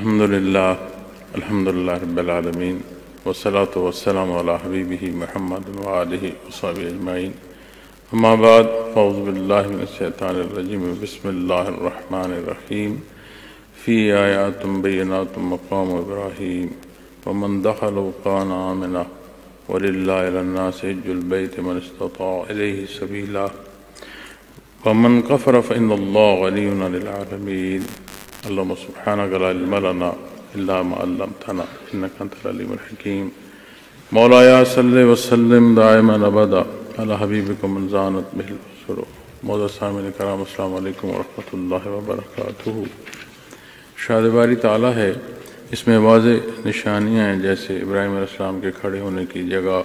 الحمدللہ رب العالمین والصلاة والسلام علی حبیبہ محمد وآلہ وصحبہ اجمعین اما بعد فاعوذ باللہ من الشیطان الرجیم بسم اللہ الرحمن الرحیم فی آیات بینات مقام ابراہیم ومن دخلوا کان آمنا وللہ علی الناس حج البیت من استطاع الیہ سبیلا ومن کفر فإن اللہ غنی عن العالمین اللهم سبحانك لا علم لنا إلا ما علمتنا إنك أنت العليم الحكيم مولاي صل وسلم دائما أبدا على حبيبك من زانت به البصر معزز سامعین کرام السلام علیکم ورحمۃ اللہ وبرکاتہ۔ شاد باری تعالیٰ ہے، اس میں واضح نشانیاں ہیں جیسے ابراہیم علیہ السلام کے کھڑے ہونے کی جگہ،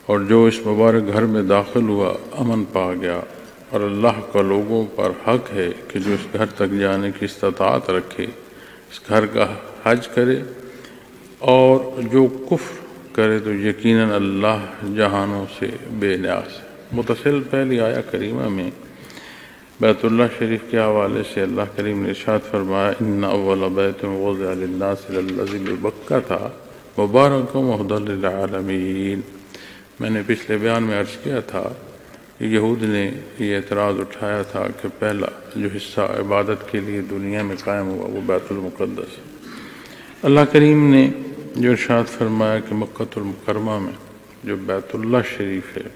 اور جو اس مبارک گھر میں داخل ہوا امن پا گیا، اور اللہ کا لوگوں پر حق ہے کہ جو اس گھر تک جانے کی استطاعت رکھے اس گھر کا حج کرے، اور جو کفر کرے تو یقیناً اللہ جہانوں سے بے نیاز ہے۔ متصل پہلی آیہ کریمہ میں بیت اللہ شریف کے حوالے سے اللہ کریم نے ارشاد فرمایا ان اول بیت وضع للناس للذی ببکۃ مبارک وہدی للعالمین۔ میں نے پچھلے بیان میں عرض کیا تھا کہ یہود نے یہ اعتراض اٹھایا تھا کہ پہلا جو حصہ عبادت کے لیے دنیا میں قائم ہوا وہ بیت المقدس ہے۔ اللہ کریم نے جو ارشاد فرمایا کہ مکۃ المکرمہ میں جو بیت اللہ شریف ہے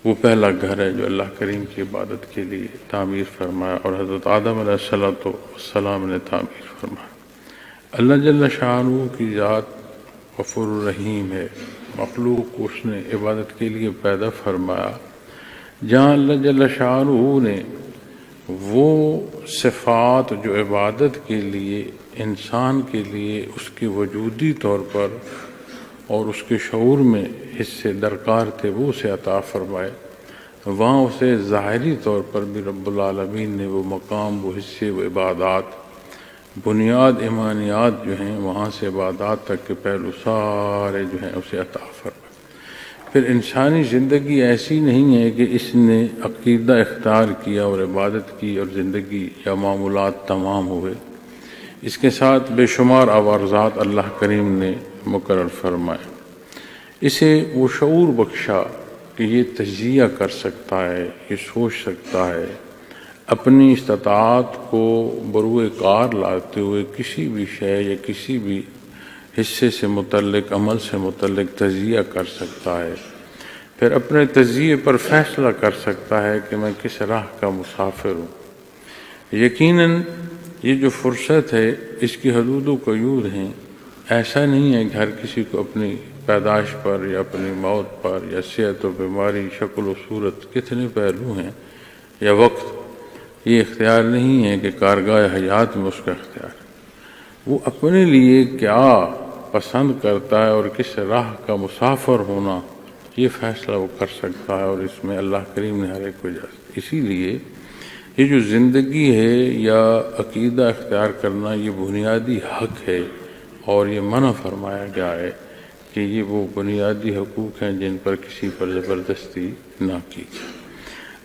وہ پہلا گھر ہے جو اللہ کریم کی عبادت کے لیے تعمیر فرمایا، اور حضرت آدم علیہ السلام نے تعمیر فرمایا۔ اللہ جل شانہ کی ذات غفور الرحیم ہے، مخلوق کو اس نے عبادت کے لیے پیدا فرمایا۔ جہاں اللہ جل شانہ نے وہ صفات جو عبادت کے لیے انسان کے لیے اس کے وجودی طور پر اور اس کے شعور میں حصے درکار تھے وہ اسے عطا فرمائے، وہاں اسے ظاہری طور پر بھی رب العالمین نے وہ مقام، وہ حصے، وہ عبادات، بنیاد ایمانیات جو ہیں وہاں سے عبادات تک کے پہلو سارے جو ہیں اسے عطا فرمائے۔ پھر انسانی زندگی ایسی نہیں ہے کہ اس نے عقیدہ اختیار کیا اور عبادت کی اور زندگی یا معمولات تمام ہوئے، اس کے ساتھ بے شمار عوارضات اللہ کریم نے مقرر فرمائے۔ اسے وہ شعور بخشا کہ یہ تجزیہ کر سکتا ہے، یہ سوچ سکتا ہے، اپنی استطاعت کو بروئے کار لاتے ہوئے کسی بھی شے یا کسی بھی حصے سے متعلق، عمل سے متعلق تجزیہ کر سکتا ہے، پھر اپنے تجزیے پر فیصلہ کر سکتا ہے کہ میں کس راہ کا مسافر ہوں۔ یقیناً یہ جو فرصت ہے اس کی حدود و قیود ہیں، ایسا نہیں ہے کہ ہر کسی کو اپنی پیدائش پر یا اپنی موت پر یا صحت و بیماری، شکل و صورت، کتنے پہلو ہیں، یا وقت، یہ اختیار نہیں ہے کہ کارگاہ حیات میں اس کا اختیار ہے۔ وہ اپنے لیے کیا پسند کرتا ہے اور کس راہ کا مسافر ہونا، یہ فیصلہ وہ کر سکتا ہے، اور اس میں اللہ کریم نے ہر ایک کو اجازت۔ اسی لیے یہ جو زندگی ہے یا عقیدہ اختیار کرنا یہ بنیادی حق ہے، اور یہ منع فرمایا گیا ہے کہ یہ وہ بنیادی حقوق ہیں جن پر کسی پر زبردستی نہ کی جائے۔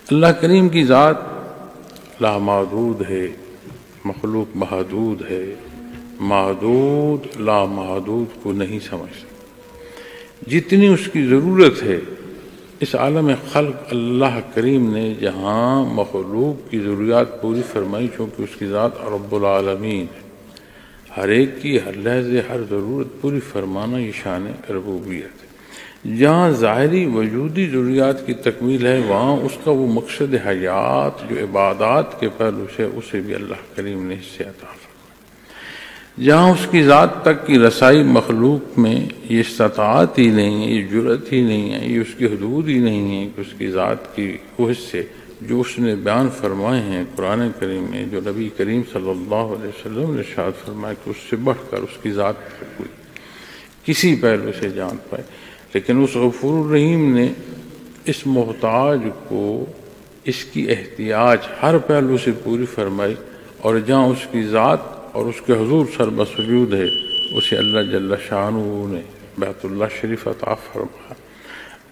اللہ کریم کی ذات لامحدود ہے، مخلوق محدود ہے، محدود لامحدود کو نہیں سمجھتا۔ جتنی اس کی ضرورت ہے اس عالم خلق اللہ کریم نے جہاں مخلوق کی ضروریات پوری فرمائی، چونکہ اس کی ذات رب العالمین ہے، ہر ایک کی ہر لحظے ہر ضرورت پوری فرمانا یہ شان ربوبیت ہے۔ جہاں ظاہری وجودی ضروریات کی تکمیل ہے وہاں اس کا وہ مقصد حیات جو عبادات کے پہلو سے اسے بھی اللہ کریم نے اس سے عطا فرمایا۔ جہاں اس کی ذات تک کی رسائی مخلوق میں یہ استطاعت ہی نہیں ہے، یہ جرأت ہی نہیں ہے، یہ اس کی حدود ہی نہیں ہے کہ اس کی ذات کی وہ حصے جو اس نے بیان فرمائے ہیں قرآن کریم میں، جو نبی کریم صلی اللہ علیہ وسلم نے ارشاد فرمایا کہ اس سے بڑھ کر اس کی ذات پر کوئی کسی پہلو سے جان پائے، لیکن اس غفور الرحیم نے اس محتاج کو اس کی احتیاج ہر پہلو سے پوری فرمائی، اور جہاں اس کی ذات اور اس کے حضور سر بسجود ہے اسے اللہ جل شانہ نے بیت اللہ شریف عطا فرمایا۔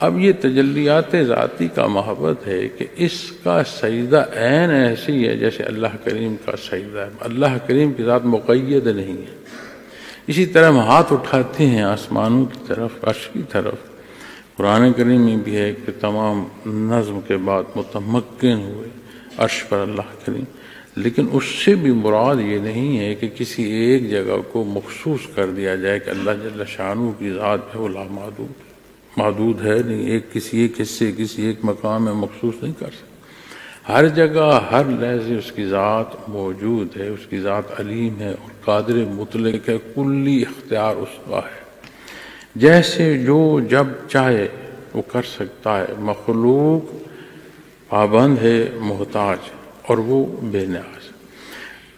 اب یہ تجلیات ذاتی کا محبت ہے کہ اس کا سجدہ عین ایسی ہے جیسے اللہ کریم کا سجدہ ہے۔ اللہ کریم کی ذات مقید نہیں ہے۔ اسی طرح ہم ہاتھ اٹھاتے ہیں آسمانوں کی طرف، عرش کی طرف، قرآن کریم میں بھی ہے کہ تمام نظم کے بعد متمکن ہوئے عرش پر اللہ کریم، لیکن اس سے بھی مراد یہ نہیں ہے کہ کسی ایک جگہ کو مخصوص کر دیا جائے کہ اللہ جل شانہ کی ذات ہے وہ محدود ہے نہیں، کسی ایک حصے کسی ایک مقام میں مخصوص نہیں کر سکتا۔ ہر جگہ ہر لحظے اس کی ذات موجود ہے، اس کی ذات علیم ہے اور قادر مطلق ہے، کلی اختیار اس کا ہے، جیسے جو جب چاہے وہ کر سکتا ہے۔ مخلوق پابند ہے، محتاج، اور وہ بے نیاز۔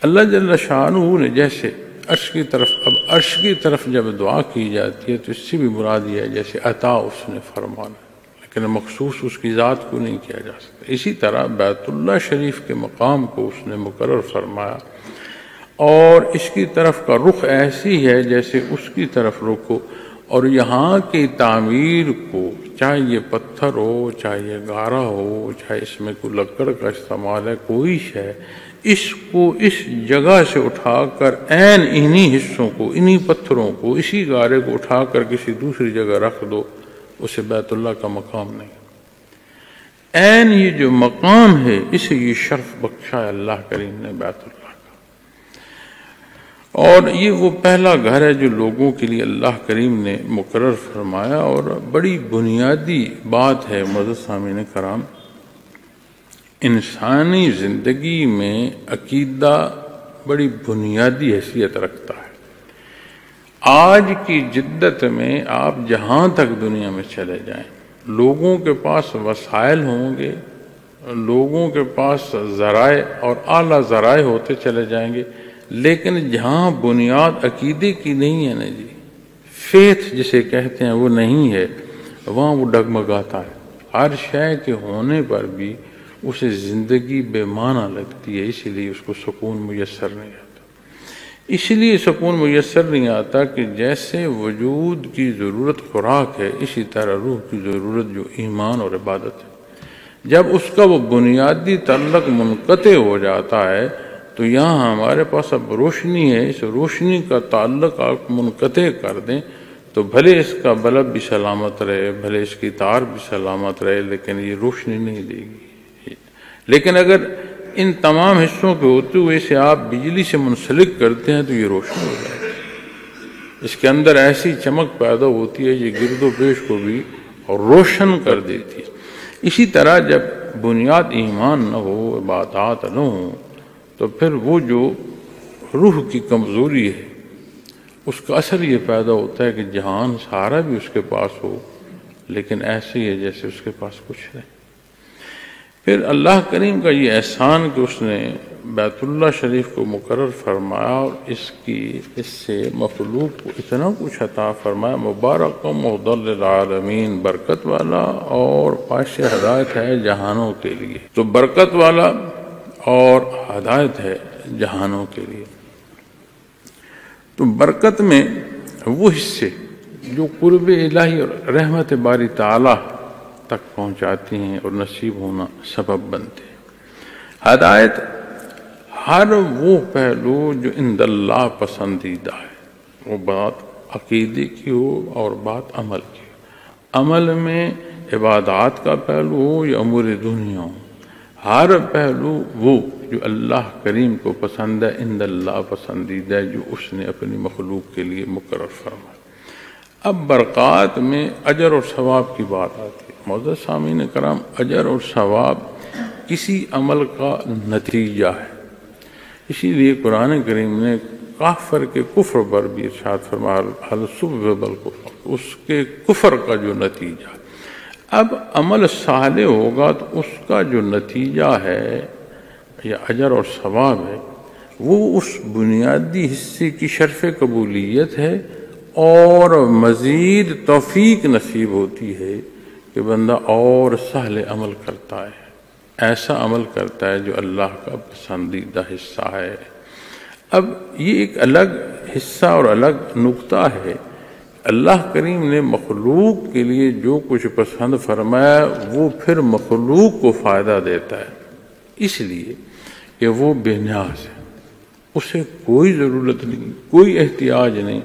اللہ جل شانہ نے جیسے عرش کی طرف، اب عرش کی طرف جب دعا کی جاتی ہے تو اس سے بھی مراد یہ ہے جیسے عطا اس نے فرمانا، لیکن مخصوص اس کی ذات کو نہیں کیا جا سکتا۔ اسی طرح بیت اللہ شریف کے مقام کو اس نے مقرر فرمایا، اور اس کی طرف کا رخ ایسی ہے جیسے اس کی طرف رخ ہو، اور یہاں کی تعمیر کو، چاہے یہ پتھر ہو، چاہے یہ گارا ہو، چاہے اس میں کوئی لکڑ کا استعمال ہے، کوئی شے، اس کو اس جگہ سے اٹھا کر عین انہی حصوں کو، انہی پتھروں کو، اسی گارے کو اٹھا کر کسی دوسری جگہ رکھ دو، اسے بیت اللہ کا مقام نہیں۔ عین یہ جو مقام ہے اسے یہ شرف بخشا ہے اللہ کریم نے بیت اللہ کا، اور یہ وہ پہلا گھر ہے جو لوگوں کے لیے اللہ کریم نے مقرر فرمایا، اور بڑی بنیادی بات ہے معزز سامعین کرام۔ انسانی زندگی میں عقیدہ بڑی بنیادی حیثیت رکھتا ہے۔ آج کی جدت میں آپ جہاں تک دنیا میں چلے جائیں، لوگوں کے پاس وسائل ہوں گے، لوگوں کے پاس ذرائع اور اعلیٰ ذرائع ہوتے چلے جائیں گے، لیکن جہاں بنیاد عقیدے کی نہیں ہے نا جی، فیتھ جسے کہتے ہیں وہ نہیں ہے، وہاں وہ ڈگمگاتا ہے۔ ہر شے کے ہونے پر بھی اسے زندگی بے معنی لگتی ہے، اسی لیے اس کو سکون میسر نہیں آتا۔ اس لیے سکون میسر نہیں آتا کہ جیسے وجود کی ضرورت خوراک ہے، اسی طرح روح کی ضرورت جو ایمان اور عبادت ہے، جب اس کا وہ بنیادی تعلق منقطع ہو جاتا ہے تو یہاں ہمارے پاس اب روشنی ہے، اس روشنی کا تعلق آپ منقطع کر دیں تو بھلے اس کا بلب بھی سلامت رہے، بھلے اس کی تار بھی سلامت رہے، لیکن یہ روشنی نہیں دے گی۔ لیکن اگر ان تمام حصوں کے ہوتے ہوئے اسے آپ بجلی سے منسلک کرتے ہیں تو یہ روشن ہو جائے گی، اس کے اندر ایسی چمک پیدا ہوتی ہے یہ گرد و پیش کو بھی روشن کر دیتی ہے۔ اسی طرح جب بنیاد ایمان نہ ہو، عبادات نہ ہو، تو پھر وہ جو روح کی کمزوری ہے اس کا اثر یہ پیدا ہوتا ہے کہ جہان سارا بھی اس کے پاس ہو لیکن ایسے ہی ہے جیسے اس کے پاس کچھ نہیں۔ پھر اللہ کریم کا یہ احسان کہ اس نے بیت اللہ شریف کو مقرر فرمایا اور اس سے مخلوق کو اتنا کچھ عطا فرمایا، مبارک و مہدل للعالمین، برکت والا اور پاش ہدایت ہے جہانوں کے لیے۔ تو برکت والا اور ہدایت ہے جہانوں کے لیے۔ تو برکت میں وہ حصے جو قرب الہی اور رحمت باری تعالی تک پہنچاتی ہیں اور نصیب ہونا سبب بنتے ہیں۔ ہدایت ہر وہ پہلو جو عند اللہ پسندیدہ ہے، وہ بات عقیدے کی ہو اور بات عمل کی ہو، عمل میں عبادات کا پہلو ہو یا امور دنیا ہو، ہر پہلو وہ جو اللہ کریم کو پسند ہے، عند اللہ پسندیدہ ہے، جو اس نے اپنی مخلوق کے لیے مقرر فرمایا۔ اب برکات میں اجر اور ثواب کی بات آتی ہے۔ معزز سامعین کرام، اجر اور ثواب کسی عمل کا نتیجہ ہے، اسی لیے قرآن کریم نے کافر کے کفر پر بھی ارشاد فرمایا، حل سبب الکفر، اس کے کفر کا جو نتیجہ۔ اب عمل صالح ہوگا تو اس کا جو نتیجہ ہے یا اجر اور ثواب ہے وہ اس بنیادی حصے کی شرف قبولیت ہے، اور مزید توفیق نصیب ہوتی ہے کہ بندہ اور سہل عمل کرتا ہے، ایسا عمل کرتا ہے جو اللہ کا پسندیدہ حصہ ہے۔ اب یہ ایک الگ حصہ اور الگ نقطہ ہے اللہ کریم نے مخلوق کے لیے جو کچھ پسند فرمایا وہ پھر مخلوق کو فائدہ دیتا ہے، اس لیے کہ وہ بے نیاز ہے، اسے کوئی ضرورت نہیں، کوئی احتیاج نہیں۔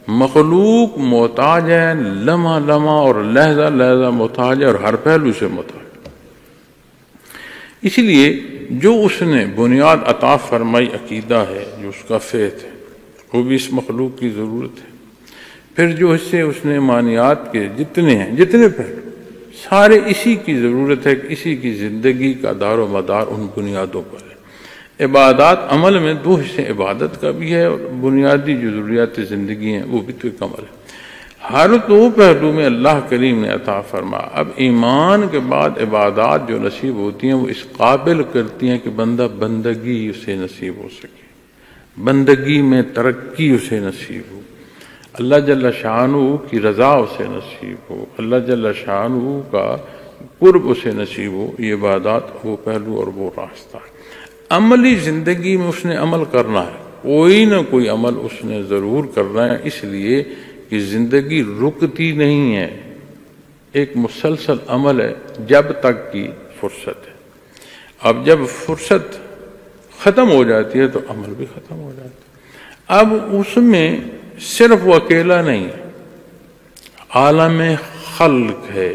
مخلوق محتاج ہے، لمحہ لمحہ اور لحظہ لحظہ محتاج ہے، اور ہر پہلو سے محتاج۔ اس لیے جو اس نے بنیاد عطا فرمائی عقیدہ ہے، جو اس کا فیت ہے، وہ بھی اس مخلوق کی ضرورت ہے۔ پھر جو اس سے اس نے معنیات کے جتنے ہیں، جتنے پہلو، سارے اسی کی ضرورت ہے کہ اسی کی زندگی کا دار و مدار ان بنیادوں پر ہے۔ عبادات عمل میں دو حصے عبادت کا بھی ہے، اور بنیادی جو ضروریات زندگی ہیں وہ بھی تو ایک عمل ہے۔ ہر دو پہلو میں اللہ کریم نے عطا فرما۔ اب ایمان کے بعد عبادات جو نصیب ہوتی ہیں وہ اس قابل کرتی ہیں کہ بندہ بندگی اسے نصیب ہو سکے، بندگی میں ترقی اسے نصیب ہو، اللہ جل شانہ کی رضا اسے نصیب ہو، اللہ جل شانہ کا قرب اسے نصیب ہو۔ یہ عبادات وہ پہلو اور وہ راستہ ہے۔ عملی زندگی میں اس نے عمل کرنا ہے، کوئی نہ کوئی عمل اس نے ضرور کرنا ہے، اس لیے کہ زندگی رکتی نہیں ہے، ایک مسلسل عمل ہے جب تک کی فرصت ہے۔ اب جب فرصت ختم ہو جاتی ہے تو عمل بھی ختم ہو جاتا ہے۔ اب اس میں صرف وہ اکیلا نہیں ہے، عالم خلق ہے،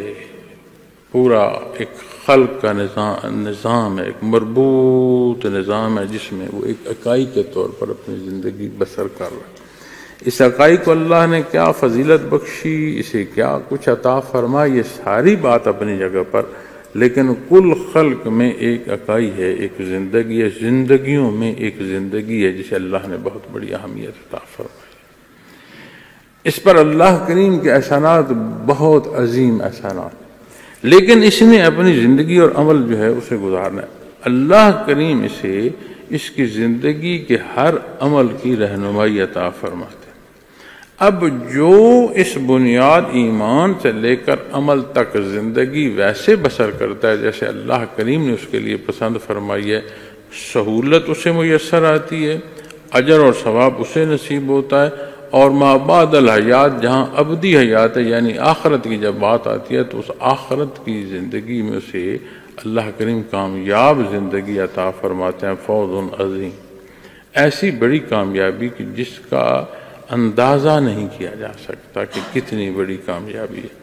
پورا ایک خلق کا نظام ہے، ایک مربوط نظام ہے جس میں وہ ایک اکائی کے طور پر اپنی زندگی بسر کر رہا ہے۔ اس اکائی کو اللہ نے کیا فضیلت بخشی، اسے کیا کچھ عطا فرما، یہ ساری بات اپنی جگہ پر، لیکن کل خلق میں ایک اکائی ہے، ایک زندگی ہے، زندگیوں میں ایک زندگی ہے جسے اللہ نے بہت بڑی اہمیت عطا فرمائی۔ اس پر اللہ کریم کے احسانات بہت عظیم احسانات، لیکن اس نے اپنی زندگی اور عمل جو ہے اسے گزارنا ہے۔ اللہ کریم اسے اس کی زندگی کے ہر عمل کی رہنمائی عطا فرماتے۔ اب جو اس بنیاد ایمان سے لے کر عمل تک زندگی ویسے بسر کرتا ہے جیسے اللہ کریم نے اس کے لیے پسند فرمائی ہے، سہولت اسے میسر آتی ہے، اجر اور ثواب اسے نصیب ہوتا ہے، اور ما بعد الحیات جہاں ابدی حیات ہے یعنی آخرت کی جب بات آتی ہے تو اس آخرت کی زندگی میں اسے اللہ کریم کامیاب زندگی عطا فرماتے ہیں۔ فوز عظیم، ایسی بڑی کامیابی کہ جس کا اندازہ نہیں کیا جا سکتا کہ کتنی بڑی کامیابی ہے۔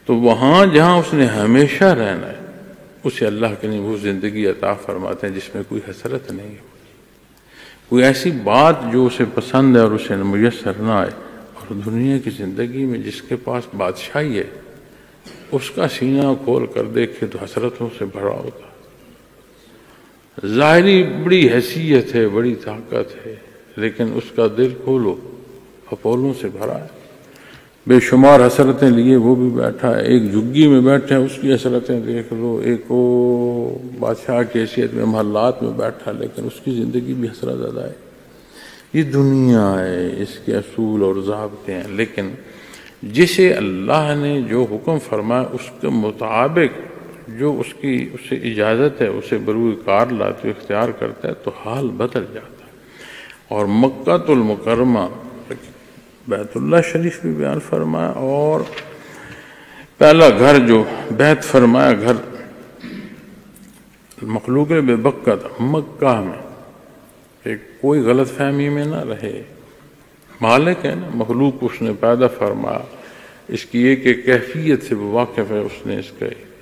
تو وہاں جہاں اس نے ہمیشہ رہنا ہے اسے اللہ کریم وہ زندگی عطا فرماتے ہیں جس میں کوئی حسرت نہیں ہے، کوئی ایسی بات جو اسے پسند ہے اور اسے میسر نہ آئے۔ اور دنیا کی زندگی میں جس کے پاس بادشاہی ہے اس کا سینہ کھول کر دیکھے تو حسرتوں سے بھرا ہوتا ہے۔ ظاہری بڑی حیثیت ہے، بڑی طاقت ہے، لیکن اس کا دل کھولو پھپولوں سے بھرا ہے، بے شمار حسرتیں لیے وہ بھی بیٹھا ہے، ایک جھگی میں بیٹھے ہیں اس کی حسرتیں دیکھ لو، ایک وہ بادشاہ کی حیثیت میں محلات میں بیٹھا لیکن اس کی زندگی بھی حسرت زدہ ہے۔ یہ دنیا ہے، اس کے اصول اور ضابطے ہیں، لیکن جسے اللہ نے جو حکم فرمایا اس کے مطابق جو اسے اجازت ہے اسے بروئے کار لاتے اختیار کرتا ہے تو حال بدل جاتا ہے۔ اور مکہ المکرمہ بیت اللہ شریف بھی بیان فرمایا، اور پہلا گھر جو بیت فرمایا گھر مخلوق بے بکہ تھا مکہ میں، کہ کوئی غلط فہمی میں نہ رہے، مالک ہے نا، مخلوق اس نے پیدا فرمایا، اس کی ایک ایک کیفیت سے وہ واقف ہے، اس نے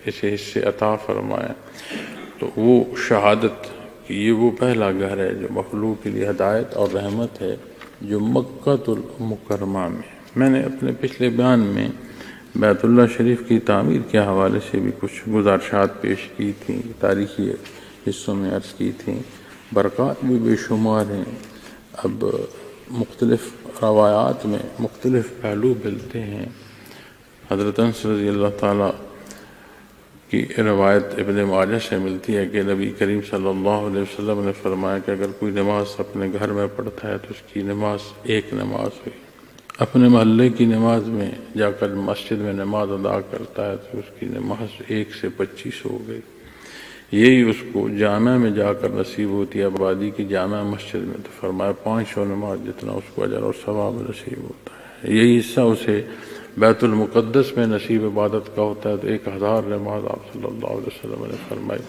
اسے حصے عطا فرمایا۔ تو وہ شہادت کہ یہ وہ پہلا گھر ہے جو مخلوق کے لیے ہدایت اور رحمت ہے، جو مکہ المکرمہ میں نے اپنے پچھلے بیان میں بیت اللہ شریف کی تعمیر کے حوالے سے بھی کچھ گزارشات پیش کی تھیں، تاریخی حصوں میں عرض کی تھیں، برکات بھی بے شمار ہیں۔ اب مختلف روایات میں مختلف پہلو ملتے ہیں۔ حضرت انس رضی اللہ تعالیٰ کی روایت ابن ماجہ سے ملتی ہے کہ نبی کریم صلی اللہ علیہ وسلم نے فرمایا کہ اگر کوئی نماز اپنے گھر میں پڑھتا ہے تو اس کی نماز ایک نماز ہوئی، اپنے محلے کی نماز میں جا کر مسجد میں نماز ادا کرتا ہے تو اس کی نماز 1 سے 25 ہو گئی۔ یہی اس کو جامع میں جا کر نصیب ہوتی ہے، آبادی کی جامع مسجد میں، تو فرمایا 500 نماز جتنا اس کو اجر اور ثواب نصیب ہوتا ہے۔ یہی حصہ اسے بیت المقدس میں نصیب عبادت کا ہوتا ہے، تو 1000 نماز آپ صلی اللہ علیہ وسلم نے فرمائی۔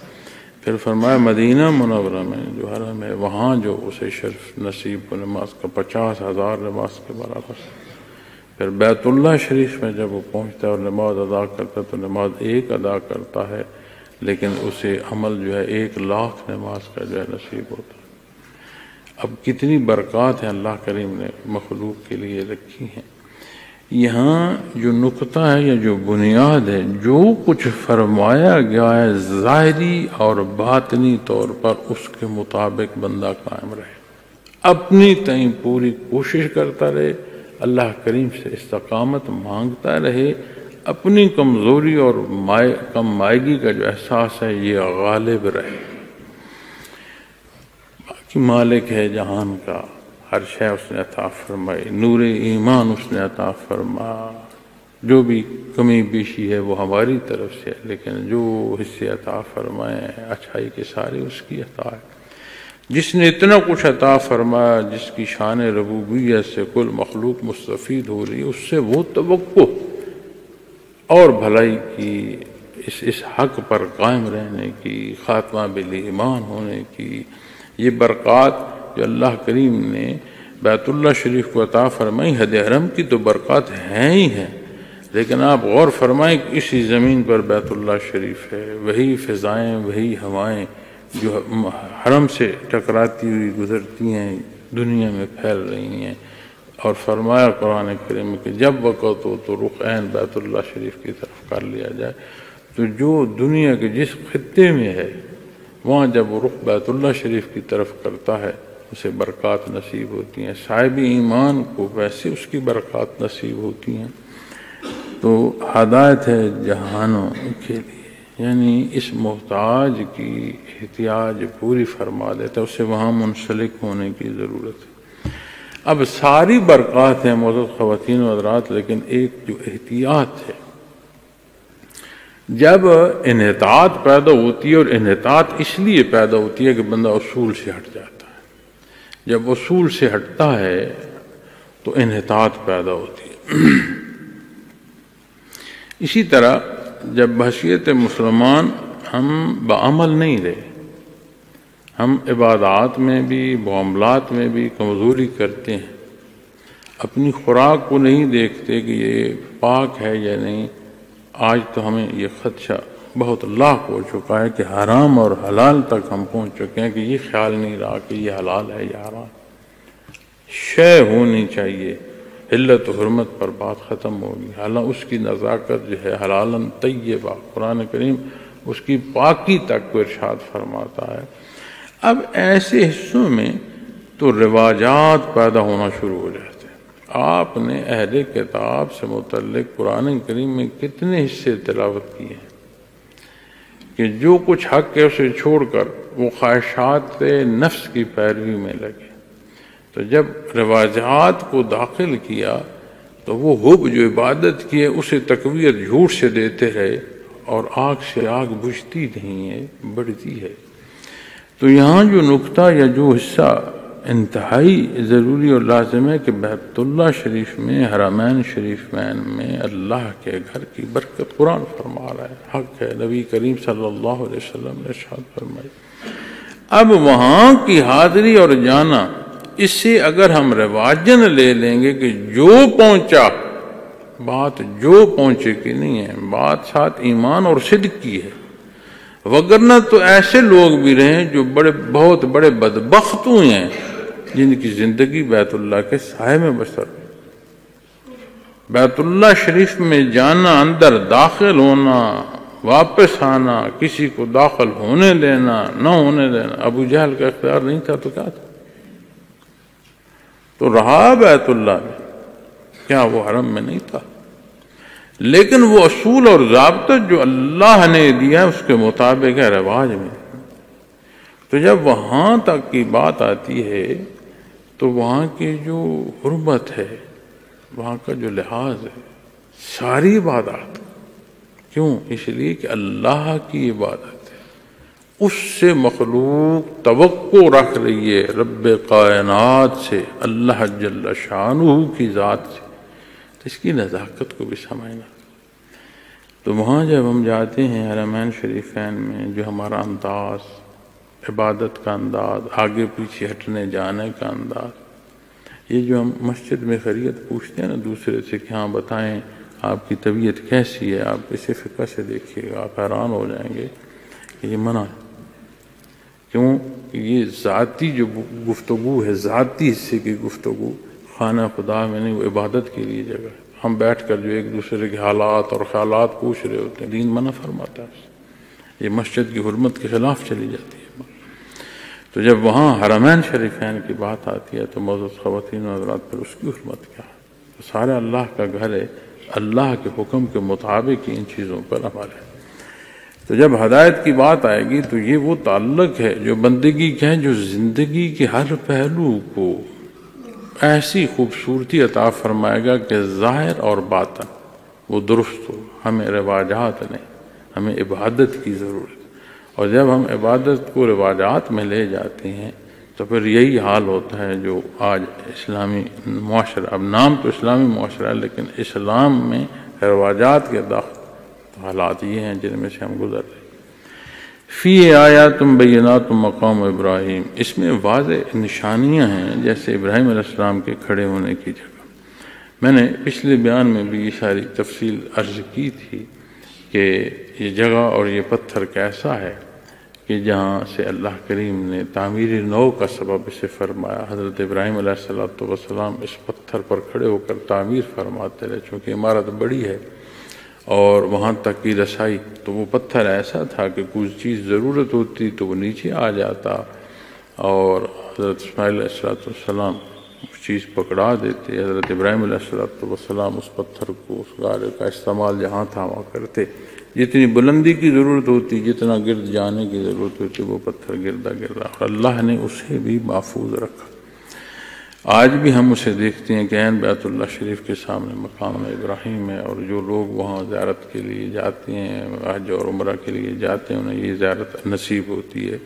پھر فرمایا مدینہ منورہ میں جو حرم ہے وہاں جو اسے شرف نصیب کو نماز کا 50,000 نماز کے برابر۔ پھر بیت اللہ شریف میں جب وہ پہنچتا ہے اور نماز ادا کرتا ہے تو نماز ایک ادا کرتا ہے، لیکن اسے عمل جو ہے 1,00,000 نماز کا جو ہے نصیب ہوتا ہے۔ اب کتنی برکات ہیں اللہ کریم نے مخلوق کے لیے رکھی ہیں۔ یہاں جو نقطہ ہے یا جو بنیاد ہے، جو کچھ فرمایا گیا ہے ظاہری اور باطنی طور پر اس کے مطابق بندہ قائم رہے، اپنی تئیں پوری کوشش کرتا رہے، اللہ کریم سے استقامت مانگتا رہے، اپنی کمزوری اور کم مائگی کا جو احساس ہے یہ غالب رہے۔ باقی مالک ہے جہان کا، ہر شے اس نے عطا فرمائی، نور ایمان اس نے عطا فرما، جو بھی کمی بیشی ہے وہ ہماری طرف سے ہے، لیکن جو حصے عطا فرمائے ہیں اچھائی کے سارے اس کی عطا ہے۔ جس نے اتنا کچھ عطا فرمایا، جس کی شان ربوبیت سے کل مخلوق مستفید ہو رہی ہے، اس سے وہ توقع اور بھلائی کی، اس حق پر قائم رہنے کی، خاتمہ بالایمان ہونے کی، یہ برکات جو اللہ کریم نے بیت اللہ شریف کو عطا فرمائی، حد حرم کی تو برکات ہیں ہی ہیں، لیکن آپ غور فرمائیں کہ اسی زمین پر بیت اللہ شریف ہے، وہی فضائیں، وہی ہوائیں جو حرم سے ٹکراتی ہوئی گزرتی ہیں دنیا میں پھیل رہی ہیں، اور فرمایا قرآن کریم کہ جب وقت ہو تو رخ عین بیت اللہ شریف کی طرف کر لیا جائے۔ تو جو دنیا کے جس خطے میں ہے وہاں جب وہ رخ بیت اللہ شریف کی طرف کرتا ہے اسے برکات نصیب ہوتی ہیں، صاحب ایمان کو ویسے اس کی برکات نصیب ہوتی ہیں۔ تو ہدایت ہے جہانوں کے لیے، یعنی اس محتاج کی احتیاج پوری فرما دیتا ہے، اسے وہاں منسلک ہونے کی ضرورت ہے۔ اب ساری برکات ہیں معزز خواتین و حضرات، لیکن ایک جو احتیاط ہے، جب انحطاط پیدا ہوتی ہے، اور انحطاط اس لیے پیدا ہوتی ہے کہ بندہ اصول سے ہٹ جاتا ہے، جب اصول سے ہٹتا ہے تو انحطاط پیدا ہوتی ہے۔ اسی طرح جب بحیثیت مسلمان ہم بعمل نہیں رہے، ہم عبادات میں بھی معاملات میں بھی کمزوری کرتے ہیں، اپنی خوراک کو نہیں دیکھتے کہ یہ پاک ہے یا نہیں۔ آج تو ہمیں یہ خدشہ بہت لاحق ہو چکا ہے کہ حرام اور حلال تک ہم پہنچ چکے ہیں کہ یہ خیال نہیں رہا کہ یہ حلال ہے یا حرام۔ شے ہونی چاہیے، علت و حرمت پر بات ختم ہوگی، حالانکہ اس کی نزاکت جو ہے حلالن طیبہ، قرآن کریم اس کی پاکی تک کو ارشاد فرماتا ہے۔ اب ایسے حصوں میں تو رواجات پیدا ہونا شروع ہو جاتے ہیں۔ آپ نے اہل کتاب سے متعلق قرآن کریم میں کتنے حصے تلاوت کیے ہیں کہ جو کچھ حق ہے اسے چھوڑ کر وہ خواہشات نفس کی پیروی میں لگے، تو جب رواجات کو داخل کیا تو وہ حب جو عبادت کی ہے اسے تقویت جھوٹ سے دیتے رہے، اور آگ سے آگ بجھتی نہیں ہے، بڑھتی ہے۔ تو یہاں جو نقطہ یا جو حصہ انتہائی ضروری اور لازم ہے کہ بیت اللہ شریف میں، حرمین شریفین میں اللہ کے گھر کی برکت قرآن فرما رہا ہے، حق ہے، نبی کریم صلی اللہ علیہ وسلم نے ارشاد فرمائی۔ اب وہاں کی حاضری اور جانا، اس سے اگر ہم رواجن لے لیں گے کہ جو پہنچا، بات جو پہنچے کی نہیں ہے، بات ساتھ ایمان اور صدق کی ہے، وگرنہ تو ایسے لوگ بھی رہے جو بہت بڑے بدبخت ہوئے ہیں جن کی زندگی بیت اللہ کے سائے میں بسر، بیت اللہ شریف میں جانا، اندر داخل ہونا، واپس آنا، کسی کو داخل ہونے دینا نہ ہونے دینا۔ ابو جہل کا اختیار نہیں تھا تو کیا تھا؟ تو رہا بیت اللہ میں، کیا وہ حرم میں نہیں تھا؟ لیکن وہ اصول اور ضابطہ جو اللہ نے دیا اس کے مطابق ہے، رواج میں۔ تو جب وہاں تک کی بات آتی ہے تو وہاں کی جو حرمت ہے، وہاں کا جو لحاظ ہے، ساری عبادات، کیوں؟ اس لیے کہ اللہ کی عبادت ہے، اس سے مخلوق توقع رکھ رہی ہے، رب کائنات سے، اللہ جل شانہ کی ذات سے اس کی نزاکت کو بھی سمجھنا۔ تو وہاں جب ہم جاتے ہیں حرمین شریفین میں، جو ہمارا انداز، عبادت کا انداز، آگے پیچھے ہٹنے جانے کا انداز، یہ جو ہم مسجد میں خیریت پوچھتے ہیں نا دوسرے سے کہ ہاں بتائیں آپ کی طبیعت کیسی ہے، آپ اسے فقہ سے دیکھیے گا، آپ حیران ہو جائیں گے کہ یہ منع ہے۔ کیوں؟ یہ ذاتی جو گفتگو ہے، ذاتی حصے کی گفتگو خانہ خدا میں نہیں، وہ عبادت کے لیے جگہ ہے۔ ہم بیٹھ کر جو ایک دوسرے کے حالات اور خیالات پوچھ رہے ہوتے ہیں، دین منع فرماتا ہے، یہ مسجد کی حرمت کے خلاف چلی جاتی ہے۔ تو جب وہاں حرمین شریفین کی بات آتی ہے تو معزز خواتین و حضرات، پھر اس کی حرمت کیا ہے؟ تو سارا اللہ کا گھر ہے، اللہ کے حکم کے مطابق ان چیزوں پر عمل ہے۔ تو جب ہدایت کی بات آئے گی تو یہ وہ تعلق ہے جو بندگی کا ہے، جو زندگی کے ہر پہلو کو ایسی خوبصورتی عطا فرمائے گا کہ ظاہر اور باطن وہ درست ہو۔ ہمیں رواجات نہیں، ہمیں عبادت کی ضرورت۔ اور جب ہم عبادت کو رواجات میں لے جاتے ہیں تو پھر یہی حال ہوتا ہے جو آج اسلامی معاشرہ، اب نام تو اسلامی معاشرہ ہے لیکن اسلام میں رواجات کے داخل حالات یہ ہیں جن میں سے ہم گزر رہے ہیں۔ فی آیات بینات مقام ابراہیم، اس میں واضح نشانیاں ہیں جیسے ابراہیم علیہ السلام کے کھڑے ہونے کی جگہ۔ میں نے پچھلے بیان میں بھی یہ ساری تفصیل عرض کی تھی کہ یہ جگہ اور یہ پتھر کیسا ہے کہ جہاں سے اللہ کریم نے تعمیر نو کا سبب اسے فرمایا۔ حضرت ابراہیم علیہ السلام اس پتھر پر کھڑے ہو کر تعمیر فرماتے رہے، چونکہ عمارت بڑی ہے اور وہاں تک کی رسائی، تو وہ پتھر ایسا تھا کہ کچھ چیز ضرورت ہوتی تو وہ نیچے آ جاتا اور حضرت اسماعیل علیہ السلام اس چیز پکڑا دیتے۔ حضرت ابراہیم علیہ السلام اس پتھر کو، اس غارے کا استعمال جہاں تھا وہاں کرتے۔ جتنی بلندی کی ضرورت ہوتی، جتنا گرد جانے کی ضرورت ہوتی، وہ پتھر گردا گردا، اور اللہ نے اسے بھی محفوظ رکھا۔ آج بھی ہم اسے دیکھتے ہیں کہ عین بیت اللہ شریف کے سامنے مقام ابراہیم ہے، اور جو لوگ وہاں زیارت کے لیے جاتے ہیں، حج اور عمرہ کے لیے جاتے ہیں، انہیں یہ زیارت نصیب ہوتی ہے۔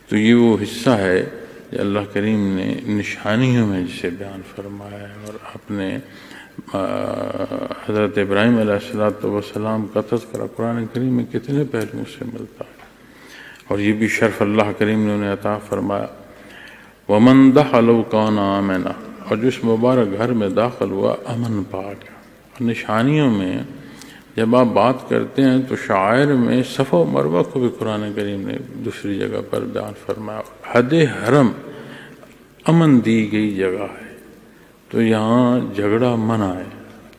تو یہ وہ حصہ ہے کہ اللہ کریم نے نشانیوں میں جسے بیان فرمایا ہے، اور اپنے حضرت ابراہیم علیہ السلام کا تذکرہ قرآن کریم میں کتنے پہلوؤں سے ملتا ہے، اور یہ بھی شرف اللہ کریم نے انہیں عطا فرمایا۔ وَمَن دَخَلَهُ كَانَ آمِنًا، اور جو اس مبارک گھر میں داخل ہوا امن پا گیا۔ اور نشانیوں میں جب آپ بات کرتے ہیں تو شعائر میں صفا و مروہ کو بھی قرآن کریم نے دوسری جگہ پر بیان فرمایا۔ حد حرم امن دی گئی جگہ ہے، تو یہاں جھگڑا منع ہے۔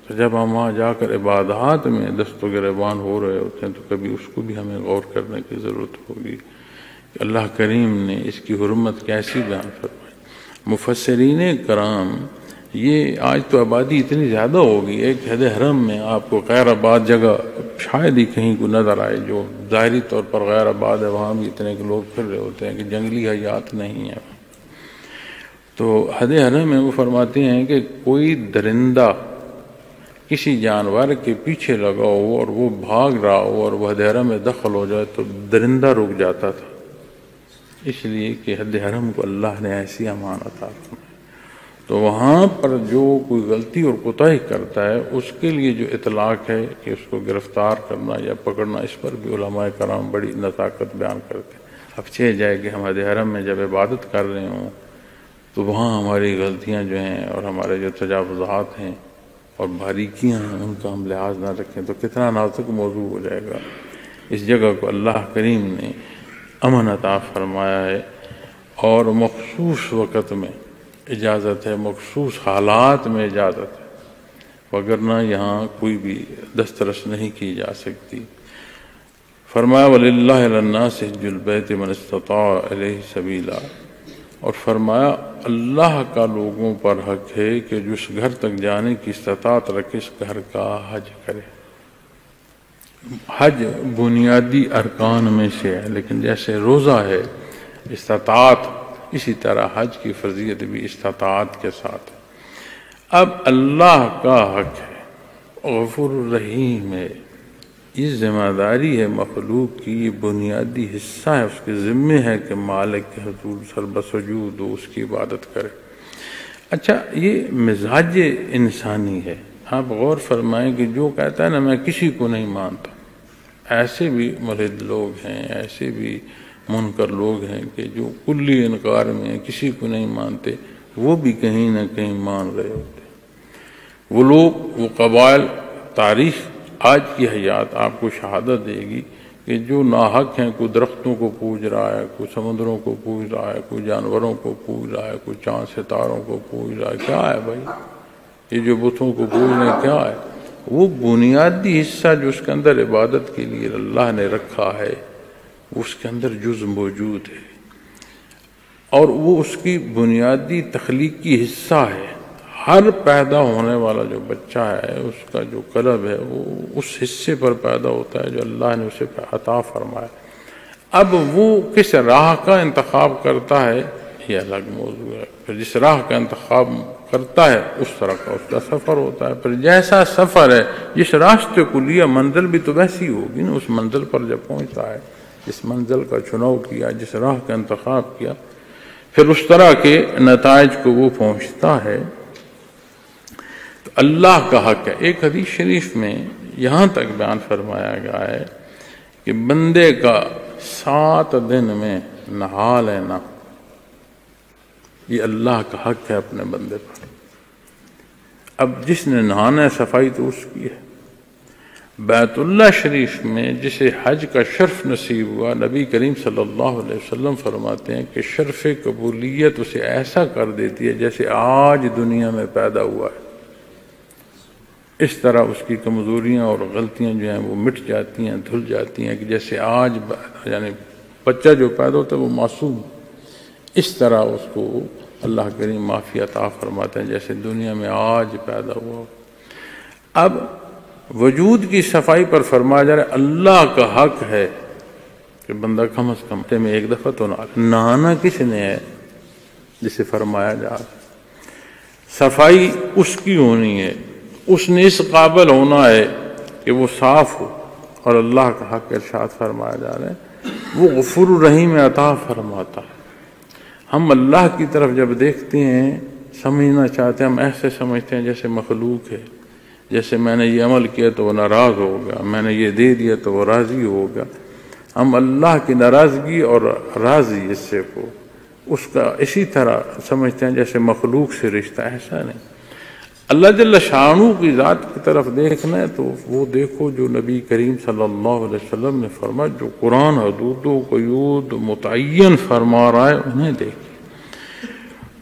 تو جب ہم وہاں جا کر عبادات میں دست و گریبان ہو رہے ہوتے ہیں تو کبھی اس کو بھی ہمیں غور کرنے کی ضرورت ہوگی کہ اللہ کریم نے اس کی حرمت کیسی بیان فرمائی۔ مفسرین کرام، یہ آج تو آبادی اتنی زیادہ ہوگی ہے کہ حد حرم میں آپ کو غیر آباد جگہ شاید ہی کہیں کو نظر آئے، جو ظاہری طور پر غیر آباد ہے وہاں بھی اتنے کے لوگ پھر رہے ہوتے ہیں کہ جنگلی حیات نہیں ہے۔ تو حد حرم میں وہ فرماتے ہیں کہ کوئی درندہ کسی جانور کے پیچھے لگا ہو اور وہ بھاگ رہا ہو اور وہ حد حرم میں دخل ہو جائے تو درندہ رک جاتا تھا، اس لیے کہ حد حرم کو اللہ نے ایسی امان عطا فرمائی۔ تو وہاں پر جو کوئی غلطی اور کوتاہی کرتا ہے اس کے لیے جو اطلاق ہے کہ اس کو گرفتار کرنا یا پکڑنا، اس پر بھی علماء کرام بڑی نزاکت بیان کرتے ہیں۔ اب چہ جائے کہ ہم حد حرم میں جب عبادت کر رہے ہوں تو وہاں ہماری غلطیاں جو ہیں اور ہمارے جو تجاوزات ہیں اور باریکیاں ہیں ان کا ہم لحاظ نہ رکھیں تو کتنا نازک موضوع ہو جائے گا۔ اس جگہ کو اللہ کریم نے امن عطا فرمایا ہے، اور مخصوص وقت میں اجازت ہے، مخصوص حالات میں اجازت ہے، وگرنہ یہاں کوئی بھی دسترس نہیں کی جا سکتی۔ فرمایا وَلِلَّهِ عَلَى النَّاسِ حِجُّ الْبَيْتِ مَنِ اسْتَطَاعَ إِلَيْهِ سَبِيلًا، اور فرمایا اللہ کا لوگوں پر حق ہے کہ جو اس گھر تک جانے کی استطاعت رکھے اس گھر کا حج کرے۔ حج بنیادی ارکان میں سے ہے، لیکن جیسے روزہ ہے استطاعت، اسی طرح حج کی فرضیت بھی استطاعت کے ساتھ ہے۔ اب اللہ کا حق ہے، غفور الرحیم ہے، یہ ذمہ داری ہے مخلوق کی، یہ بنیادی حصہ ہے، اس کے ذمے ہے کہ مالک کے حضور سر بسجود ہو، اس کی عبادت کرے۔ اچھا، یہ مزاج انسانی ہے، آپ غور فرمائیں کہ جو کہتا ہے نا میں کسی کو نہیں مانتا، ایسے بھی ملحد لوگ ہیں، ایسے بھی منکر لوگ ہیں کہ جو کلی انکار میں ہیں، کسی کو نہیں مانتے، وہ بھی کہیں نہ کہیں مان رہے ہوتے ہیں۔ وہ لوگ، وہ قبائل، تاریخ آج کی حیات آپ کو شہادت دے گی کہ جو ناحق ہیں، کوئی درختوں کو پوج رہا ہے، کوئی سمندروں کو پوج رہا ہے، کوئی جانوروں کو پوج رہا ہے، کوئی چاند ستاروں کو پوج رہا ہے، کیا ہے بھائی یہ جو بتوں کو پوج رہے ہیں، کیا ہے؟ وہ بنیادی حصہ جو اس کے اندر عبادت کے لیے اللہ نے رکھا ہے، اس کے اندر جز موجود ہے، اور وہ اس کی بنیادی تخلیقی حصہ ہے۔ ہر پیدا ہونے والا جو بچہ ہے، اس کا جو قلب ہے، وہ اس حصے پر پیدا ہوتا ہے جو اللہ نے اسے عطا فرمایا۔ اب وہ کس راہ کا انتخاب کرتا ہے یہ الگ موضوع ہے، پھر جس راہ کا انتخاب کرتا ہے اس طرح کا اس کا سفر ہوتا ہے، پھر جیسا سفر ہے، جس راستے کو لیا منزل بھی تو ویسی ہوگی نا۔ اس منزل پر جب پہنچتا ہے، جس منزل کا چناؤ کیا، جس راہ کا انتخاب کیا، پھر اس طرح کے نتائج کو وہ پہنچتا ہے۔ تو اللہ کا حق ہے۔ ایک حدیث شریف میں یہاں تک بیان فرمایا گیا ہے کہ بندے کا 7 دن میں نہا لینا، یہ اللہ کا حق ہے اپنے بندے پر۔ اب جس نے نہانا ہے، صفائی تو اس کی ہے۔ بیت اللہ شریف میں جسے حج کا شرف نصیب ہوا، نبی کریم صلی اللہ علیہ وسلم فرماتے ہیں کہ شرف قبولیت اسے ایسا کر دیتی ہے جیسے آج دنیا میں پیدا ہوا ہے۔ اس طرح اس کی کمزوریاں اور غلطیاں جو ہیں وہ مٹ جاتی ہیں، دھل جاتی ہیں، کہ جیسے آج یعنی بچہ جو پیدا ہوتا ہے وہ معصوم، اس طرح اس کو اللہ کریم معافی عطا فرماتے ہیں جیسے دنیا میں آج پیدا ہوا۔ اب وجود کی صفائی پر فرمایا جا رہا ہے اللہ کا حق ہے کہ بندہ کم از کم میں ایک دفعہ تو نہانا کس نے ہے، جسے فرمایا جا رہا ہے صفائی اس کی ہونی ہے، اس نے اس قابل ہونا ہے کہ وہ صاف ہو۔ اور اللہ کا حق ارشاد فرمایا جا رہا ہے وہ غفور الرحیم عطا فرماتا ہے۔ ہم اللہ کی طرف جب دیکھتے ہیں، سمجھنا چاہتے ہیں، ہم ایسے سمجھتے ہیں جیسے مخلوق ہے، جیسے میں نے یہ عمل کیا تو وہ ناراض ہوگا، میں نے یہ دے دیا تو وہ راضی ہوگا۔ ہم اللہ کی ناراضگی اور راضی حصے کو اس کا اسی طرح سمجھتے ہیں جیسے مخلوق سے رشتہ۔ ایسا نہیں۔ اللہ جل شانہ کی ذات کی طرف دیکھنا ہے تو وہ دیکھو جو نبی کریم صلی اللہ علیہ وسلم نے فرمایا، جو قرآن حدود و قیود متعین فرما رہا ہے انہیں دیکھیں۔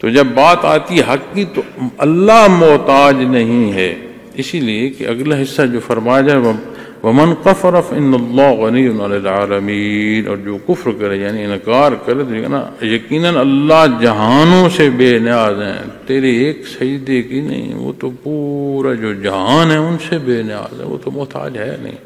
تو جب بات آتی ہے حق کی تو اللہ محتاج نہیں ہے، اسی لیے کہ اگلا حصہ جو فرمایا جائے وَمَنْ كَفَرَ فَإِنَّ اللَّهَ غَنِيٌّ عَنِ الْعَالَمِينَ، اور جو کفر کرے یعنی انکار کرے تو نا یقیناً اللہ جہانوں سے بے نیاز ہیں، تیرے ایک سجدے کی نہیں، وہ تو پورا جو جہان ہے ان سے بے نیاز ہے، وہ تو محتاج ہے نہیں۔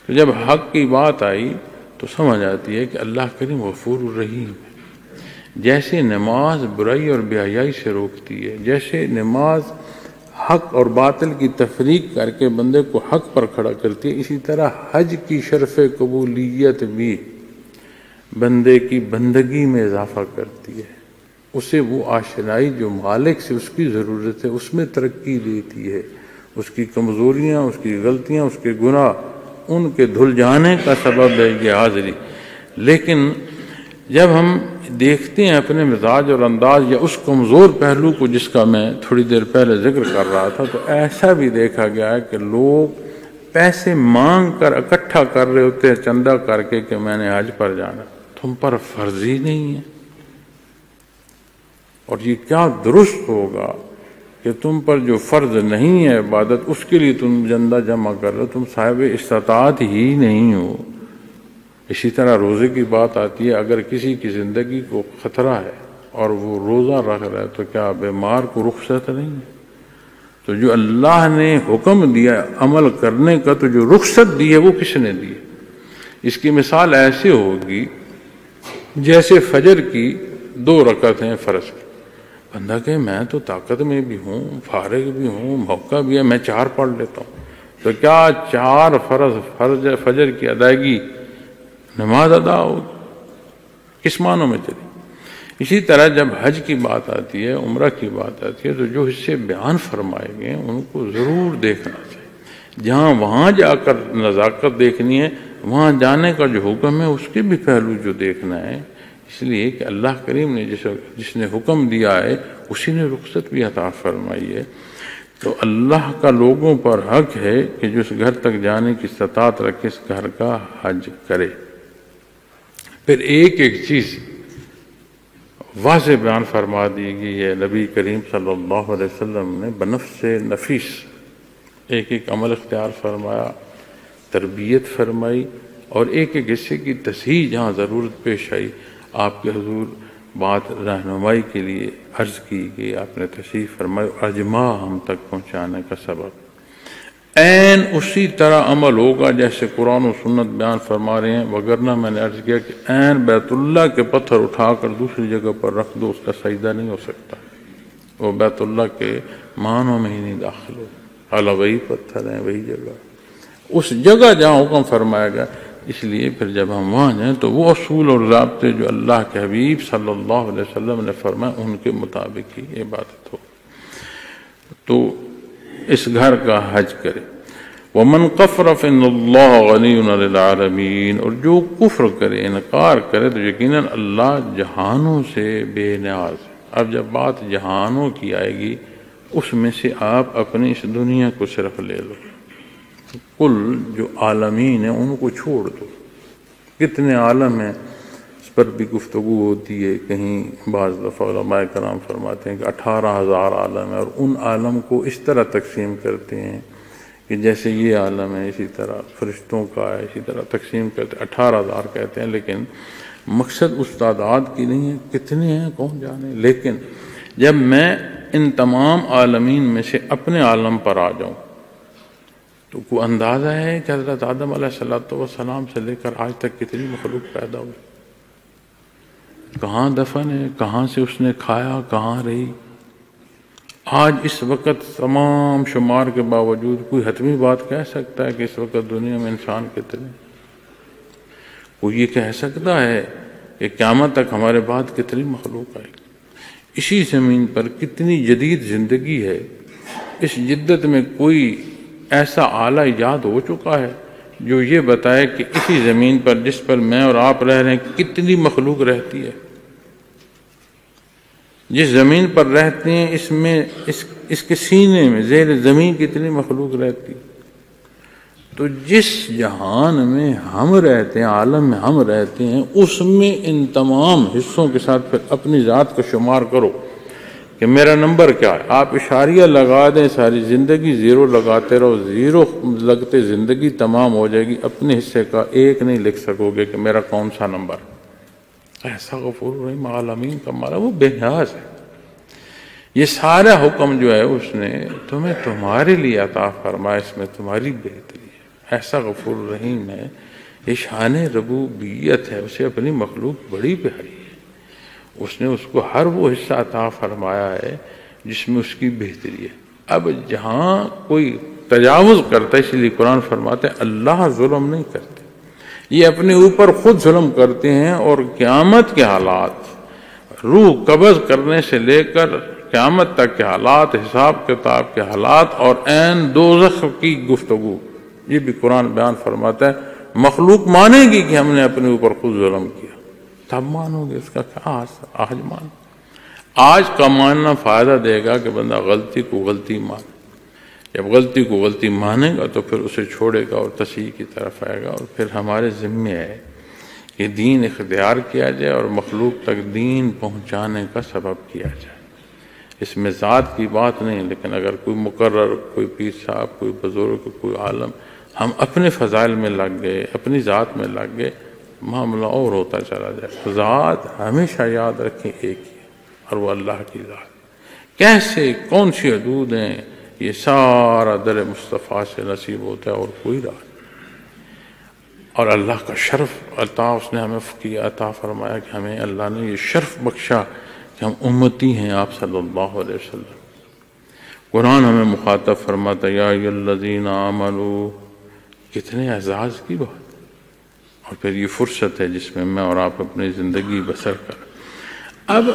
تو جب حق کی بات آئی تو سمجھ آتی ہے کہ اللہ کریم غفور الرحیم ہے۔ جیسے نماز برائی اور بے حیائی سے روکتی ہے، جیسے نماز حق اور باطل کی تفریق کر کے بندے کو حق پر کھڑا کرتی ہے، اسی طرح حج کی شرف قبولیت بھی بندے کی بندگی میں اضافہ کرتی ہے، اسے وہ آشنائی جو مالک سے اس کی ضرورت ہے اس میں ترقی دیتی ہے، اس کی کمزوریاں، اس کی غلطیاں، اس کے گناہ، ان کے دھل جانے کا سبب ہے یہ حاضری۔ لیکن جب ہم دیکھتے ہیں اپنے مزاج اور انداز یا اس کمزور پہلو کو جس کا میں تھوڑی دیر پہلے ذکر کر رہا تھا، تو ایسا بھی دیکھا گیا ہے کہ لوگ پیسے مانگ کر اکٹھا کر رہے ہوتے ہیں چندہ کر کے کہ میں نے حج پر جانا، تم پر فرض ہی نہیں ہے۔ اور یہ کیا درست ہوگا کہ تم پر جو فرض نہیں ہے عبادت اس کے لیے تم چندہ جمع کر رہے ہو، تم صاحب استطاعت ہی نہیں ہو۔ اسی طرح روزے کی بات آتی ہے، اگر کسی کی زندگی کو خطرہ ہے اور وہ روزہ رکھ رہا ہے تو کیا بیمار کو رخصت نہیں ہے؟ تو جو اللہ نے حکم دیا عمل کرنے کا، تو جو رخصت دی ہے وہ کس نے دی؟ اس کی مثال ایسے ہوگی جیسے فجر کی 2 رکعتیں فرض کی، بندہ کہ میں تو طاقت میں بھی ہوں، فارغ بھی ہوں، موقع بھی ہے، میں 4 پڑھ لیتا ہوں، تو کیا 4 فرض فجر کی ادائیگی نماز ادا ہو؟ کس معنوں میں چلی؟ اسی طرح جب حج کی بات آتی ہے، عمرہ کی بات آتی ہے، تو جو حصے بیان فرمائے گئے ہیں ان کو ضرور دیکھنا چاہیے۔ جہاں وہاں جا کر نزاکت دیکھنی ہے، وہاں جانے کا جو حکم ہے اس کے بھی پہلو جو دیکھنا ہے، اس لیے کہ اللہ کریم نے جس نے حکم دیا ہے اسی نے رخصت بھی عطا فرمائی ہے۔ تو اللہ کا لوگوں پر حق ہے کہ جو اس گھر تک جانے کی استطاعت رکھے اس گھر کا حج کرے۔ پھر ایک ایک چیز واضح بیان فرما دی گئی ہے۔ نبی کریم صلی اللہ علیہ وسلم نے بنفس نفیس ایک ایک عمل اختیار فرمایا، تربیت فرمائی، اور ایک ایک حصے کی تصحیح جہاں ضرورت پیش آئی آپ کے حضور بات رہنمائی کے لیے عرض کی گئی، آپ نے تصحیح فرمائی، اجماع ہم تک پہنچانے کا سبب۔ عین اسی طرح عمل ہوگا جیسے قرآن و سنت بیان فرما رہے ہیں، وگرنہ میں نے عرض کیا کہ عین بیت اللہ کے پتھر اٹھا کر دوسری جگہ پر رکھ دو، اس کا سجدہ نہیں ہو سکتا، وہ بیت اللہ کے معنوں میں ہی نہیں داخل ہو، حالانکہ وہی پتھر ہیں، وہی جگہ، اس جگہ جہاں حکم فرمایا گیا۔ اس لیے پھر جب ہم وہاں جائیں تو وہ اصول اور ضابطے جو اللہ کے حبیب صلی اللہ علیہ وسلم نے فرمائے ان کے مطابق ہی عبادت ہو۔ تو اس گھر کا حج کرے۔ وَمَنْ كَفَرَ فَإِنَّ اللَّهَ غَنِيٌّ عَنِ الْعَالَمِينَ، اور جو کفر کرے، انکار کرے، تو یقیناً اللہ جہانوں سے بے نیاز ہے۔ اب جب بات جہانوں کی آئے گی اس میں سے آپ اپنی اس دنیا کو صرف لے لو، کل جو عالمین ہیں ان کو چھوڑ دو۔ کتنے عالم ہیں اس پر بھی گفتگو ہوتی ہے، کہیں بعض دفعہ علماء کرام فرماتے ہیں کہ 18,000 عالم ہیں، اور ان عالم کو اس طرح تقسیم کرتے ہیں کہ جیسے یہ عالم ہے اسی طرح فرشتوں کا ہے، اسی طرح تقسیم کرتے ہیں، 18,000 کہتے ہیں، لیکن مقصد اس تعداد کی نہیں ہے، کتنے ہیں کون جانے۔ لیکن جب میں ان تمام عالمین میں سے اپنے عالم پر آ جاؤں تو کوئی اندازہ ہے کہ حضرت آدم علیہ السلام سے لے کر آج تک کتنی مخلوق پیدا ہوئی، کہاں دفن ہے، کہاں سے اس نے کھایا، کہاں رہی۔ آج اس وقت تمام شمار کے باوجود کوئی حتمی بات کہہ سکتا ہے کہ اس وقت دنیا میں انسان کتنے؟ کوئی یہ کہہ سکتا ہے کہ قیامت تک ہمارے بعد کتنی مخلوق آئے گی؟ اسی زمین پر کتنی جدید زندگی ہے، اس جدت میں کوئی ایسا آلہ ایجاد ہو چکا ہے جو یہ بتائے کہ اسی زمین پر جس پر میں اور آپ رہ رہے ہیں کتنی مخلوق رہتی ہے۔ جس زمین پر رہتے ہیں اس میں اس کے سینے میں زیر زمین کتنی مخلوق رہتی ہے۔ تو جس جہان میں ہم رہتے ہیں، عالم میں ہم رہتے ہیں، اس میں ان تمام حصوں کے ساتھ پھر اپنی ذات کو شمار کرو کہ میرا نمبر کیا ہے۔ آپ اشاریہ لگا دیں، ساری زندگی زیرو لگاتے رہو، زیرو لگتے زندگی تمام ہو جائے گی، اپنے حصے کا ایک نہیں لکھ سکو گے کہ میرا کون سا نمبر۔ ایسا غفور رحیم عالمین کا مالا وہ بے نیاز ہے۔ یہ سارا حکم جو ہے اس نے تمہیں تمہارے لیے عطا فرمایا، اس میں تمہاری بہتری ہے۔ ایسا غفور رحیم ہے، یہ شان ربوبیت ہے، اسے اپنی مخلوق بڑی پیاری ہے، اس نے اس کو ہر وہ حصہ عطا فرمایا ہے جس میں اس کی بہتری ہے۔ اب جہاں کوئی تجاوز کرتا ہے، اس لیے قرآن فرماتا ہے اللہ ظلم نہیں کرتے، یہ اپنے اوپر خود ظلم کرتے ہیں، اور قیامت کے حالات، روح قبض کرنے سے لے کر قیامت تک کے حالات، حساب کتاب کے حالات، اور عین دوزخ کی گفتگو، یہ بھی قرآن بیان فرماتا ہے۔ مخلوق مانے گی کہ ہم نے اپنے اوپر خود ظلم کیا، تب مانو گے، اس کا کیا اثر؟ آج مان، آج کا ماننا فائدہ دے گا کہ بندہ غلطی کو غلطی مانے۔ جب غلطی کو غلطی مانے گا تو پھر اسے چھوڑے گا اور تصحیح کی طرف آئے گا، اور پھر ہمارے ذمے ہے کہ دین اختیار کیا جائے اور مخلوق تک دین پہنچانے کا سبب کیا جائے۔ اس میں ذات کی بات نہیں، لیکن اگر کوئی مقرر، کوئی پیر صاحب، کوئی بزرگ، کوئی عالم، ہم اپنے فضائل میں لگ گئے، اپنی ذات میں لگ گئے، معاملہ اور ہوتا چلا جائے۔ ذات ہمیشہ یاد رکھیں ایک ہی، اور وہ اللہ کی ذات۔ کیسے کون سی حدود ہیں، یہ سارا در مصطفیٰ سے نصیب ہوتا ہے، اور کوئی راہ نہیں۔ اور اللہ کا شرف عطا اس نے ہمیں کیا، عطا فرمایا کہ ہمیں اللہ نے یہ شرف بخشا کہ ہم امتی ہیں آپ صلی اللہ علیہ وسلم۔ قرآن ہمیں مخاطب فرماتا یا ایھا الذین آمنوا، کتنے اعزاز کی بات، اور پھر یہ فرصت ہے جس میں میں اور آپ اپنی زندگی بسر کر اب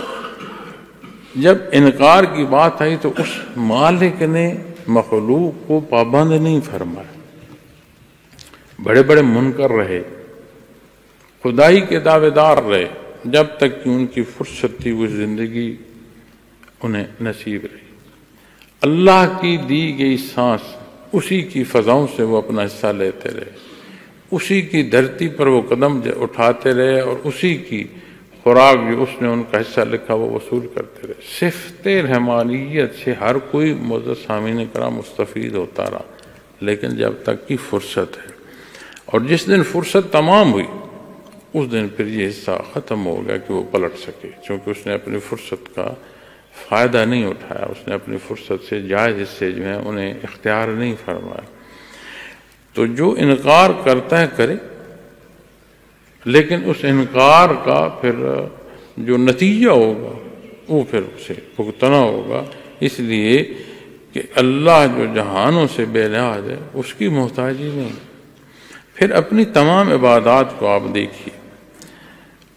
جب انکار کی بات آئی تو اس مالک نے مخلوق کو پابند نہیں فرمایا. بڑے بڑے منکر رہے، خدائی کے دعوے دار رہے، جب تک کہ ان کی فرصت تھی وہ زندگی انہیں نصیب رہی. اللہ کی دی گئی سانس، اسی کی فضاؤں سے وہ اپنا حصہ لیتے رہے، اسی کی دھرتی پر وہ قدم اٹھاتے رہے، اور اسی کی خوراک جو اس نے ان کا حصہ لکھا وہ وصول کرتے رہے. صفت رحمانیت سے ہر کوئی معزز سامعین کرام مستفید ہوتا رہا، لیکن جب تک کی فرصت ہے. اور جس دن فرصت تمام ہوئی اس دن پھر یہ حصہ ختم ہو گیا کہ وہ پلٹ سکے، چونکہ اس نے اپنی فرصت کا فائدہ نہیں اٹھایا، اس نے اپنی فرصت سے جائز حصے جو ہیں انہیں اختیار نہیں فرمایا. تو جو انکار کرتا ہے کرے، لیکن اس انکار کا پھر جو نتیجہ ہوگا وہ پھر اسے بھگتنا ہوگا، اس لیے کہ اللہ جو جہانوں سے بے نیاز ہے اس کی محتاجی نہیں. پھر اپنی تمام عبادات کو آپ دیکھیے.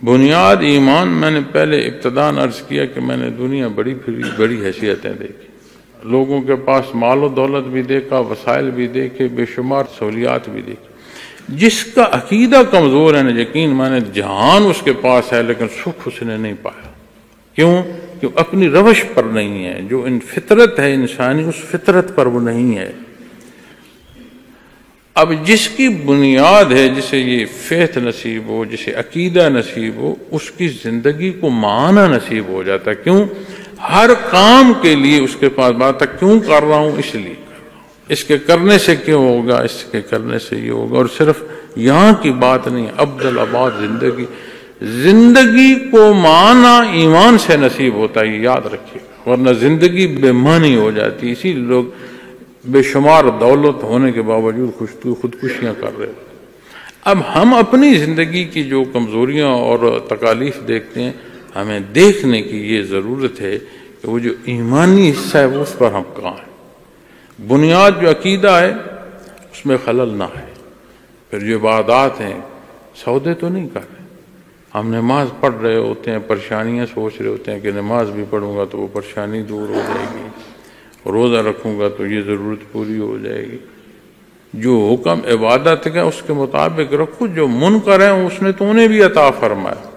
بنیاد ایمان، میں نے پہلے ابتداً عرض کیا کہ میں نے دنیا بڑی حیثیتیں دیکھی، لوگوں کے پاس مال و دولت بھی دیکھا، وسائل بھی دیکھے، بے شمار سہولیات بھی دیکھی. جس کا عقیدہ کمزور ہے نا، یقین مانے جہان اس کے پاس ہے لیکن سکھ اس نے نہیں پایا. کیوں؟ کہ اپنی روش پر نہیں ہے. جو فطرت ہے انسانی، اس فطرت پر وہ نہیں ہے. اب جس کی بنیاد ہے، جسے یہ فیتھ نصیب ہو، جسے عقیدہ نصیب ہو، اس کی زندگی کو معنی نصیب ہو جاتا ہے. کیوں؟ ہر کام کے لیے اس کے پاس بات ہے کیوں کر رہا ہوں، اس لیے کر رہا ہوں، اس کے کرنے سے کیوں ہوگا، اس کے کرنے سے یہ ہوگا. اور صرف یہاں کی بات نہیں، ابدل آباد زندگی کو معنی ایمان سے نصیب ہوتا ہے، یہ یاد رکھیے، ورنہ زندگی بے معنی ہو جاتی. اسی لوگ بے شمار دولت ہونے کے باوجود خودکشیاں کر رہے ہیں. اب ہم اپنی زندگی کی جو کمزوریاں اور تکالیف دیکھتے ہیں، ہمیں دیکھنے کی یہ ضرورت ہے کہ وہ جو ایمانی حصہ ہے وہ اس پر ہم کہاں ہیں. بنیاد جو عقیدہ ہے اس میں خلل نہ ہے. پھر جو عبادات ہیں، سودے تو نہیں کر رہے. ہم نماز پڑھ رہے ہوتے ہیں، پریشانیاں سوچ رہے ہوتے ہیں کہ نماز بھی پڑھوں گا تو وہ پریشانی دور ہو جائے گی، روزہ رکھوں گا تو یہ ضرورت پوری ہو جائے گی. جو حکم عبادت کا اس کے مطابق رکھو، جو منکر ہیں اس نے تو انہیں بھی عطا فرمایا.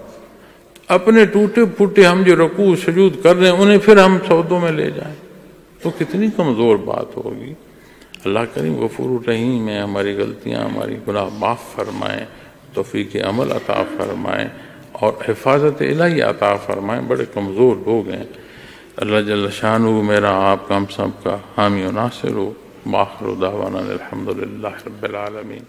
اپنے ٹوٹے پھوٹے ہم جو رکوع سجود کر رہے ہیں انہیں پھر ہم سودوں میں لے جائیں تو کتنی کمزور بات ہوگی. اللہ کریم غفور رحیم ہے، ہماری غلطیاں ہماری گناہ معاف فرمائیں، توفیق عمل عطا فرمائیں اور حفاظت الہی عطا فرمائیں. بڑے کمزور لوگ ہیں. اللہ جل شانہ میرا آپ کا ہم سب کا حامی و ناصر ہو. وآخر دعوانا الحمدللہ رب العالمین.